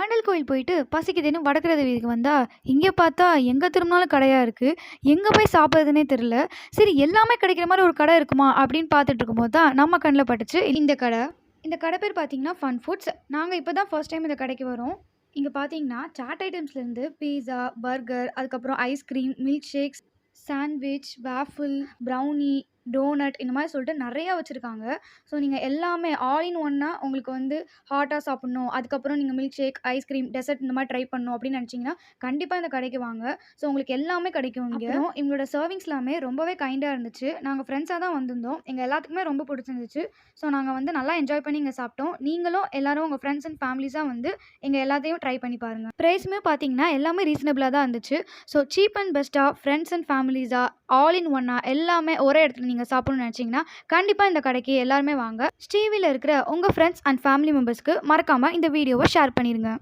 ஆண்டல் கோயில் போயிட்டு பசிக்குதுன்னு வடக்குறது வீதிக்கு வந்தா, இங்கே பார்த்தா எங்கே திரும்பினாலும் கடையாக இருக்குது. எங்கே போய் சாப்பிட்றதுனே தெரில. சரி எல்லாமே கிடைக்கிற மாதிரி ஒரு கடை இருக்குமா அப்படின்னு பார்த்துட்டு இருக்கும்போது தான் நம்ம கண்ணில் பட்டுச்சு இந்த கடை. இந்த கடை பேர் பார்த்தீங்கன்னா ஃபன் ஃபுட்ஸ். நாங்கள் இப்போ தான் ஃபர்ஸ்ட் டைம் இந்த கடைக்கு வரோம். இங்கே பார்த்தீங்கன்னா சாட் ஐட்டம்ஸ்லேருந்து பீஸா, பர்கர், அதுக்கப்புறம் ice cream, milk shakes, sandwich, waffle, brownie, doughnut இந்த மாதிரி சொல்லிட்டு நிறையா வச்சுருக்காங்க. ஸோ நீங்கள் எல்லாமே ஆல் இன் ஒன்னா உங்களுக்கு வந்து ஹாட்டாக சாப்பிட்ணும், அதுக்கப்புறம் நீங்கள் மில்க் ஷேக், ஐஸ்கிரீம், டெசர்ட் இந்த மாதிரி ட்ரை பண்ணணும் அப்படின்னு நினச்சிங்கன்னா கண்டிப்பாக இந்த கடைக்கு வாங்க. ஸோ உங்களுக்கு எல்லாமே கிடைக்கும் இங்கே. இவங்களோட சர்விங்ஸ் எல்லாமே ரொம்பவே கைண்டாக இருந்துச்சு. நாங்கள் ஃப்ரெண்ட்ஸாக தான் வந்திருந்தோம். எங்கள் எல்லாத்துக்குமே ரொம்ப பிடிச்சிருந்துச்சு. ஸோ நாங்கள் வந்து நல்லா என்ஜாய் பண்ணி இங்கே சாப்பிட்டோம். நீங்களும் எல்லாரும் உங்கள் ஃப்ரெண்ட்ஸ் அண்ட் ஃபேமிலிஸாக வந்து எங்கள் எல்லாத்தையும் ட்ரை பண்ணி பாருங்கள். ப்ரைஸுமே பார்த்தீங்கன்னா எல்லாமே ரீசனபிளாக தான் இருந்துச்சு. ஸோ சீப் அண்ட் பெஸ்ட்டாக ஃப்ரெண்ட்ஸ் அண்ட் ஃபேமிலிஸாக ஆல் இன் ஒன்னா எல்லாமே ஒரே இடத்துல நீங்கள் சாப்பிடணும்னு நினச்சிங்கன்னா கண்டிப்பாக இந்த கடைக்கு எல்லாருமே வாங்க. ஸ்டீவியில் இருக்கிற உங்கள் ஃப்ரெண்ட்ஸ் அண்ட் ஃபேமிலி மெம்பர்ஸ்க்கு மறக்காமல் இந்த வீடியோவை ஷேர் பண்ணிடுங்க.